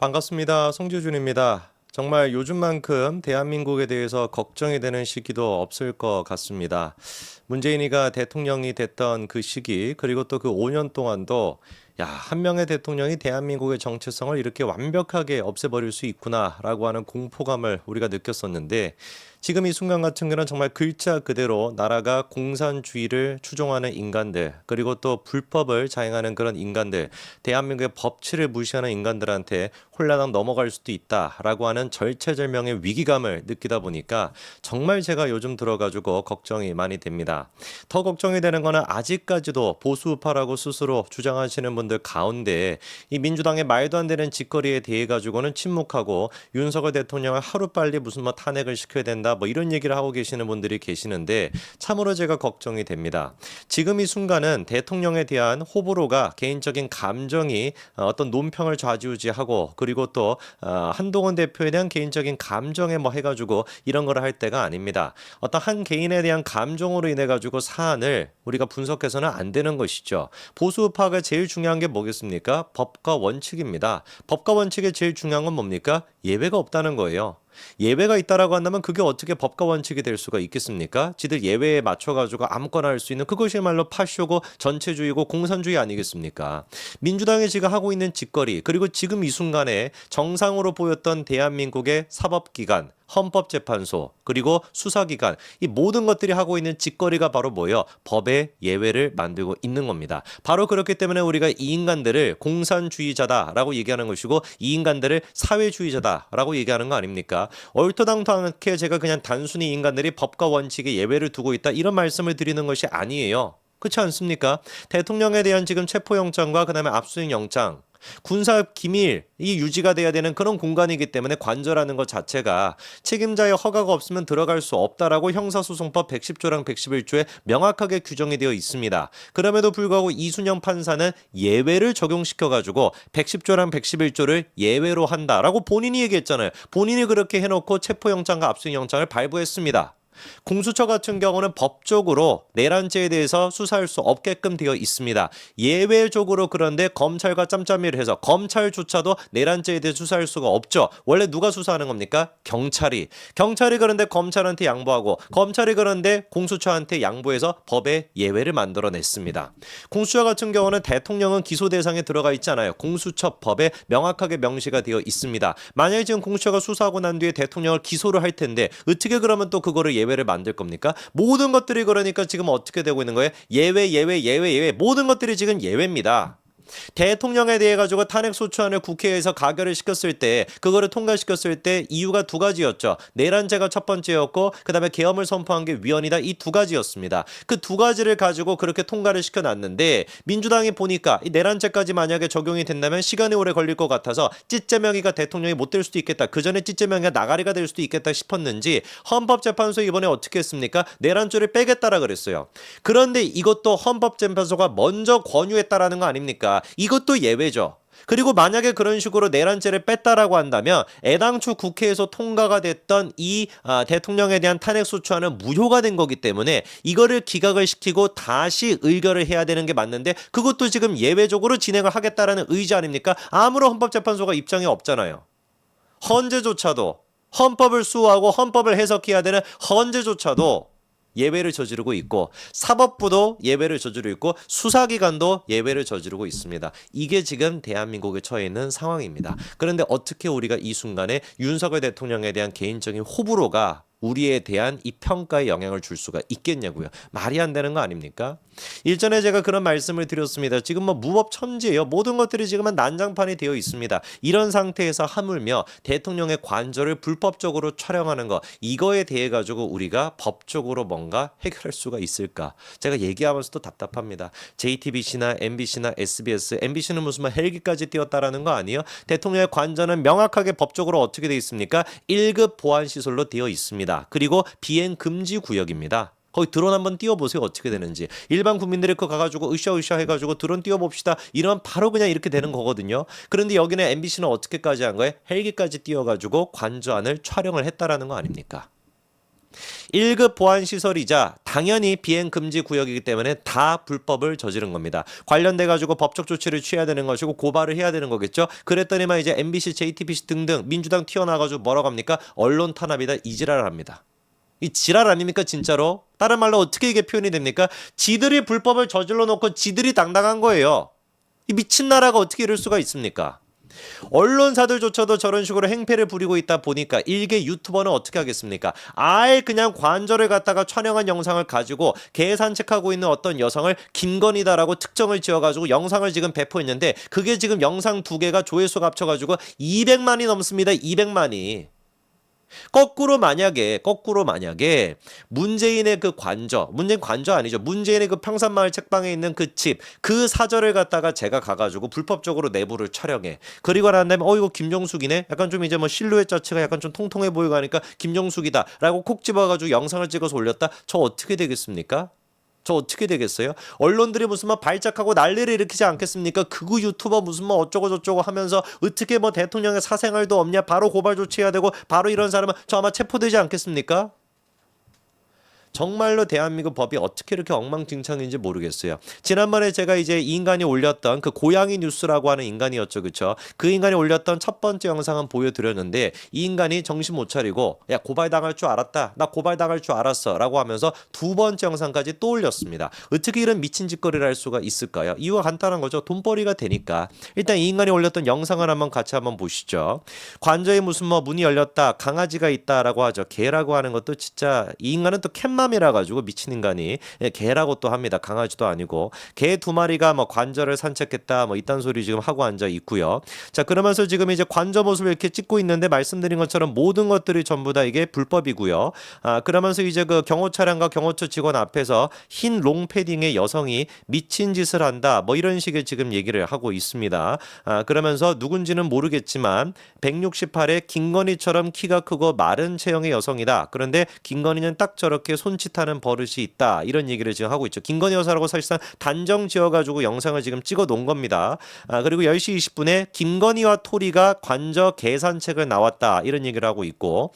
반갑습니다. 송지준입니다. 정말 요즘만큼 대한민국에 대해서 걱정이 되는 시기도 없을 것 같습니다. 문재인이가 대통령이 됐던 그 시기, 그리고 또 그 5년 동안도 한 명의 대통령이 대한민국의 정체성을 이렇게 완벽하게 없애버릴 수 있구나라고 하는 공포감을 우리가 느꼈었는데 지금 이 순간 같은 경우는 정말 글자 그대로 나라가 공산주의를 추종하는 인간들, 그리고 또 불법을 자행하는 그런 인간들, 대한민국의 법치를 무시하는 인간들한테 홀라당 넘어갈 수도 있다라고 하는 절체절명의 위기감을 느끼다 보니까 정말 제가 요즘 들어가지고 걱정이 많이 됩니다. 더 걱정이 되는 거는 아직까지도 보수파라고 스스로 주장하시는 분들 가운데 이 민주당의 말도 안 되는 짓거리에 대해 가지고는 침묵하고 윤석열 대통령을 하루빨리 무슨 탄핵을 시켜야 된다 이런 얘기를 하고 계시는 분들이 계시는데 참으로 제가 걱정이 됩니다. 지금 이 순간은 대통령에 대한 호불호가 개인적인 감정이 어떤 논평을 좌지우지하고, 그리고 또 한동훈 대표에 대한 개인적인 감정에 해가지고 이런 걸 할 때가 아닙니다. 어떤 한 개인에 대한 감정으로 인해 가지고 사안을 우리가 분석해서는 안 되는 것이죠. 보수파가 제일 중요한 게 뭐겠습니까? 법과 원칙입니다. 법과 원칙에 제일 중요한 건 뭡니까? 예외가 없다는 거예요. 예외가 있다라고 한다면 그게 어떻게 법과 원칙이 될 수가 있겠습니까? 지들 예외에 맞춰가지고 아무거나 할 수 있는 그것이야말로 파쇼고 전체주의고 공산주의 아니겠습니까? 민주당이 지금 하고 있는 짓거리, 그리고 지금 이 순간에 정상으로 보였던 대한민국의 사법기관, 헌법재판소, 그리고 수사기관, 이 모든 것들이 하고 있는 짓거리가 바로 뭐예요? 법의 예외를 만들고 있는 겁니다. 바로 그렇기 때문에 우리가 이 인간들을 공산주의자다라고 얘기하는 것이고 이 인간들을 사회주의자다라고 얘기하는 거 아닙니까? 얼토당토않게 제가 그냥 단순히 인간들이 법과 원칙에 예외를 두고 있다 이런 말씀을 드리는 것이 아니에요. 그렇지 않습니까? 대통령에 대한 지금 체포영장과 그다음에 압수수색영장, 군사 기밀이 유지가 돼야 되는 그런 공간이기 때문에 관저라는 것 자체가 책임자의 허가가 없으면 들어갈 수 없다라고 형사소송법 110조랑 111조에 명확하게 규정이 되어 있습니다. 그럼에도 불구하고 이순영 판사는 예외를 적용시켜가지고 110조랑 111조를 예외로 한다라고 본인이 얘기했잖아요. 본인이 그렇게 해놓고 체포영장과 압수영장을 발부했습니다. 공수처 같은 경우는 법적으로 내란죄에 대해서 수사할 수 없게끔 되어 있습니다. 예외적으로 그런데 검찰과 짬짬이를 해서 검찰조차도 내란죄에 대해 수사할 수가 없죠. 원래 누가 수사하는 겁니까? 경찰이 그런데 검찰한테 양보하고 검찰이 그런데 공수처한테 양보해서 법의 예외를 만들어냈습니다. 공수처 같은 경우는 대통령은 기소 대상에 들어가 있지 않아요. 공수처법에 명확하게 명시가 되어 있습니다. 만약에 지금 공수처가 수사하고 난 뒤에 대통령을 기소를 할 텐데 어떻게 그러면 또 그거를 예외를 만들 겁니까? 모든 것들이 그러니까 지금 어떻게 되고 있는 거예요? 예외 모든 것들이 지금 예외입니다. 대통령에 대해 가지고 탄핵 소추안을 국회에서 가결을 시켰을 때 그거를 통과시켰을 때 이유가 두 가지였죠. 내란죄가 첫 번째였고 그다음에 계엄을 선포한 게 위헌이다. 이 두 가지였습니다. 그 두 가지를 가지고 그렇게 통과를 시켜놨는데 민주당이 보니까 이 내란죄까지 만약에 적용이 된다면 시간이 오래 걸릴 것 같아서 찌째명이가 대통령이 못 될 수도 있겠다. 그 전에 찌째명이가 나가리가 될 수도 있겠다 싶었는지 헌법재판소 이번에 어떻게 했습니까? 내란죄를 빼겠다라 그랬어요. 그런데 이것도 헌법재판소가 먼저 권유했다라는 거 아닙니까? 이것도 예외죠. 그리고 만약에 그런 식으로 내란죄를 뺐다라고 한다면 애당초 국회에서 통과가 됐던 이 대통령에 대한 탄핵소추안은 무효가 된 거기 때문에 이거를 기각을 시키고 다시 의결을 해야 되는 게 맞는데 그것도 지금 예외적으로 진행을 하겠다라는 의지 아닙니까? 아무런 헌법재판소가 입장이 없잖아요. 헌재조차도 헌법을 수호하고 헌법을 해석해야 되는 헌재조차도 예외를 저지르고 있고 사법부도 예외를 저지르고 있고 수사기관도 예외를 저지르고 있습니다. 이게 지금 대한민국에 처해 있는 상황입니다. 그런데 어떻게 우리가 이 순간에 윤석열 대통령에 대한 개인적인 호불호가 우리에 대한 이 평가에 영향을 줄 수가 있겠냐고요. 말이 안 되는 거 아닙니까? 일전에 제가 그런 말씀을 드렸습니다. 지금 무법천지예요. 모든 것들이 지금은 난장판이 되어 있습니다. 이런 상태에서 하물며 대통령의 관저를 불법적으로 촬영하는 거 이거에 대해 가지고 우리가 법적으로 뭔가 해결할 수가 있을까? 제가 얘기하면서도 답답합니다. JTBC나 MBC나 SBS, MBC는 무슨 헬기까지 띄웠다라는 거 아니에요? 대통령의 관저는 명확하게 법적으로 어떻게 되어 있습니까? 1급 보안시설로 되어 있습니다. 그리고 비행 금지 구역입니다. 거기 드론 한번 띄워보세요. 어떻게 되는지. 일반 국민들이 그거 가가지고 으쌰으쌰 해가지고 드론 띄워봅시다. 이러면 바로 그냥 이렇게 되는 거거든요. 그런데 여기는 MBC는 어떻게까지 한 거예요? 헬기까지 띄워가지고 관저 안을 촬영을 했다라는 거 아닙니까? 1급 보안시설이자 당연히 비행금지 구역이기 때문에 다 불법을 저지른 겁니다. 관련돼가지고 법적 조치를 취해야 되는 것이고 고발을 해야 되는 거겠죠. 그랬더니만 이제 MBC, JTBC 등등 민주당 튀어나와가지고 뭐라고 합니까? 언론 탄압이다 이 지랄을 합니다. 이 지랄 아닙니까 진짜로? 다른 말로 어떻게 이게 표현이 됩니까? 지들이 불법을 저질러 놓고 지들이 당당한 거예요. 이 미친 나라가 어떻게 이럴 수가 있습니까? 언론사들조차도 저런 식으로 행패를 부리고 있다 보니까 일개 유튜버는 어떻게 하겠습니까? 아예 그냥 관저를 갖다가 촬영한 영상을 가지고 개 산책하고 있는 어떤 여성을 김건희다라고 특정을 지어가지고 영상을 지금 배포했는데 그게 지금 영상 2개가 조회수가 합쳐가지고 200만이 넘습니다. 200만이. 거꾸로 만약에 문재인의 그 문재인 관저 아니죠. 문재인의 그 평산마을 책방에 있는 그 집, 그 사저를 갖다가 제가 가가지고 불법적으로 내부를 촬영해. 그리고 난 다음에 이거 김정숙이네. 약간 좀 이제 뭐 실루엣 자체가 약간 좀 통통해 보이고 하니까 김정숙이다라고 콕 집어가지고 영상을 찍어서 올렸다. 저 어떻게 되겠습니까? 저 어떻게 되겠어요? 언론들이 무슨 뭐 발작하고 난리를 일으키지 않겠습니까? 극우 유튜버 무슨 뭐 어쩌고 저쩌고 하면서 어떻게 뭐 대통령의 사생활도 없냐? 바로 고발 조치해야 되고 바로 이런 사람은 저 아마 체포되지 않겠습니까? 정말로 대한민국 법이 어떻게 이렇게 엉망진창인지 모르겠어요. 지난번에 제가 이제 이 인간이 올렸던 그 고양이 뉴스라고 하는 인간이었죠. 그쵸? 그 인간이 올렸던 첫 번째 영상은 보여드렸는데 이 인간이 정신 못 차리고 야 고발당할 줄 알았다. 나 고발당할 줄 알았어. 라고 하면서 두 번째 영상까지 또 올렸습니다. 어떻게 이런 미친 짓거리를 할 수가 있을까요? 이유가 간단한 거죠. 돈벌이가 되니까. 일단 이 인간이 올렸던 영상을 한번 같이 한번 보시죠. 관저에 무슨 뭐 문이 열렸다. 강아지가 있다라고 하죠. 개라고 하는 것도 진짜 이 인간은 또 캣맘이라 가지고 미친 인간이 개라고 또 합니다. 강아지도 아니고 개 2마리가 뭐 관저를 산책했다 뭐 이딴 소리 지금 하고 앉아 있고요. 자 그러면서 지금 이제 관저 모습을 이렇게 찍고 있는데 말씀드린 것처럼 모든 것들이 전부 다 이게 불법이고요. 그러면서 이제 그 경호 차량과 경호처 직원 앞에서 흰 롱패딩의 여성이 미친 짓을 한다 뭐 이런 식의 지금 얘기를 하고 있습니다. 그러면서 누군지는 모르겠지만 168에 김건희처럼 키가 크고 마른 체형의 여성이다. 그런데 김건희는 딱 저렇게 손짓하는 버릇이 있다. 이런 얘기를 지금 하고 있죠. 김건희 여사라고 사실상 단정 지어가지고 영상을 지금 찍어 놓은 겁니다. 그리고 10시 20분에 김건희와 토리가 관저 개산책을 나왔다. 이런 얘기를 하고 있고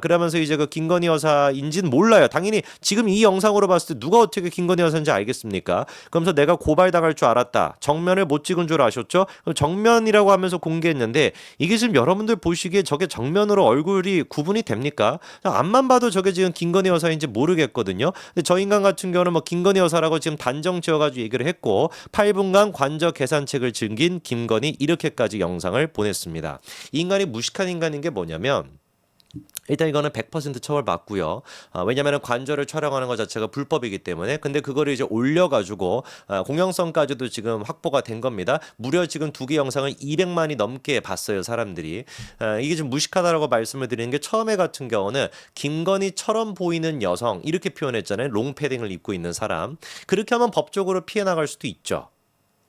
그러면서 이제 그 김건희 여사인지는 몰라요. 당연히 지금 이 영상으로 봤을 때 누가 어떻게 김건희 여사인지 알겠습니까? 그러면서 내가 고발당할 줄 알았다. 정면을 못 찍은 줄 아셨죠? 정면이라고 하면서 공개했는데 이게 지금 여러분들 보시기에 저게 정면으로 얼굴이 구분이 됩니까? 앞만 봐도 저게 지금 김건희 여사인지 모르겠거든요. 근데 저 인간 같은 경우는 뭐 김건희 여사라고 지금 단정 지어가지고 얘기를 했고 8분간 관저 계산책을 즐긴 김건희 이렇게까지 영상을 보냈습니다. 이 인간이 무식한 인간인 게 뭐냐면 일단 이거는 100% 처벌받고요. 왜냐하면 관저를 촬영하는 것 자체가 불법이기 때문에 근데 그거를 이제 올려가지고 공영성까지도 지금 확보가 된 겁니다. 무려 지금 2개 영상을 200만이 넘게 봤어요 사람들이. 이게 좀 무식하다라고 말씀을 드리는 게 처음에 같은 경우는 김건희처럼 보이는 여성 이렇게 표현했잖아요. 롱패딩을 입고 있는 사람. 그렇게 하면 법적으로 피해 나갈 수도 있죠.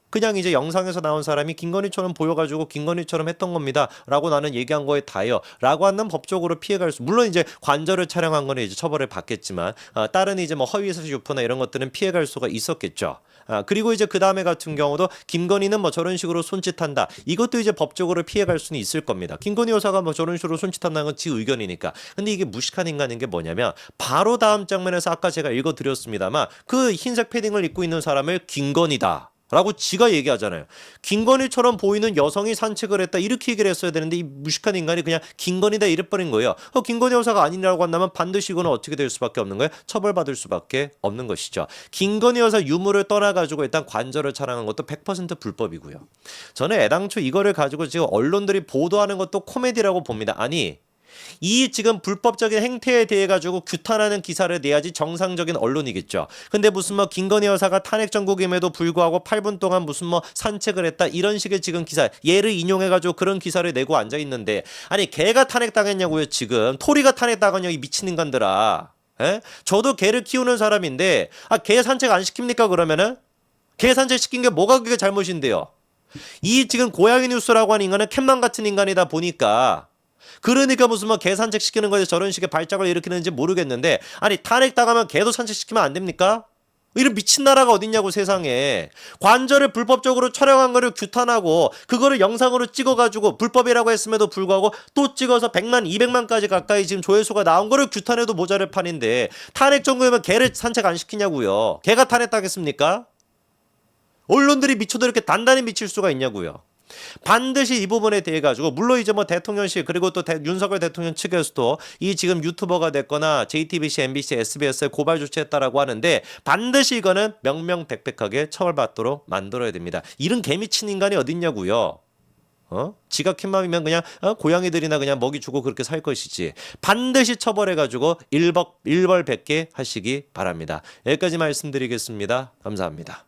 그냥 이제 영상에서 나온 사람이 김건희처럼 보여가지고 김건희처럼 했던 겁니다. 라고 나는 얘기한 거에 다예요. 라고 하는 법적으로 피해갈 수. 물론 이제 관저를 촬영한 거는 이제 처벌을 받겠지만 다른 이제 뭐 허위사실 유포나 이런 것들은 피해갈 수가 있었겠죠. 그리고 이제 그 다음에 같은 경우도 김건희는 뭐 저런 식으로 손짓한다. 이것도 이제 법적으로 피해갈 수는 있을 겁니다. 김건희 여사가 뭐 저런 식으로 손짓한다는 건 지 의견이니까. 근데 이게 무식한 인간인 게 뭐냐면 바로 다음 장면에서 아까 제가 읽어드렸습니다만 그 흰색 패딩을 입고 있는 사람을 김건희다. 라고 지가 얘기하잖아요. 김건희처럼 보이는 여성이 산책을 했다 이렇게 얘기를 했어야 되는데 이 무식한 인간이 그냥 김건희다 이래버린 거예요. 김건희 여사가 아니라고 한다면 반드시 이거는 어떻게 될 수밖에 없는 거예요? 처벌받을 수밖에 없는 것이죠. 김건희 여사 유무를 떠나가지고 일단 관저를 촬영한 것도 100% 불법이고요. 저는 애당초 이거를 가지고 지금 언론들이 보도하는 것도 코미디라고 봅니다. 아니 이 지금 불법적인 행태에 대해 가지고 규탄하는 기사를 내야지 정상적인 언론이겠죠. 근데 무슨 뭐 김건희 여사가 탄핵 정국임에도 불구하고 8분 동안 무슨 뭐 산책을 했다 이런 식의 지금 기사 얘를 인용해 가지고 그런 기사를 내고 앉아 있는데 아니 개가 탄핵 당했냐고요 지금 토리가 탄핵 당하냐 이 미친 인간들아. 에? 저도 개를 키우는 사람인데 개 산책 안 시킵니까 그러면은? 개 산책 시킨 게 뭐가 그게 잘못인데요. 이 지금 고양이 뉴스라고 하는 인간은 캣만 같은 인간이다 보니까 그러니까 무슨 뭐 개 산책시키는 거에 저런 식의 발작을 일으키는지 모르겠는데 아니 탄핵 당하면 개도 산책시키면 안 됩니까? 이런 미친 나라가 어딨냐고 세상에. 관절을 불법적으로 촬영한 거를 규탄하고 그거를 영상으로 찍어가지고 불법이라고 했음에도 불구하고 또 찍어서 100만 200만까지 가까이 지금 조회수가 나온 거를 규탄해도 모자랄 판인데 탄핵 정부면 개를 산책 안 시키냐고요. 개가 탄핵당했습니까? 언론들이 미쳐도 이렇게 단단히 미칠 수가 있냐고요. 반드시 이 부분에 대해 가지고 물론 이제 뭐 대통령실 그리고 또 윤석열 대통령 측에서도 이 지금 유튜버가 됐거나 JTBC, MBC, SBS에 고발 조치했다라고 하는데 반드시 이거는 명명백백하게 처벌받도록 만들어야 됩니다. 이런 개미친 인간이 어딨냐고요. 지가 캣맘이면 그냥 고양이들이나 그냥 먹이 주고 그렇게 살 것이지. 반드시 처벌해가지고 일벌백계 하시기 바랍니다. 여기까지 말씀드리겠습니다. 감사합니다.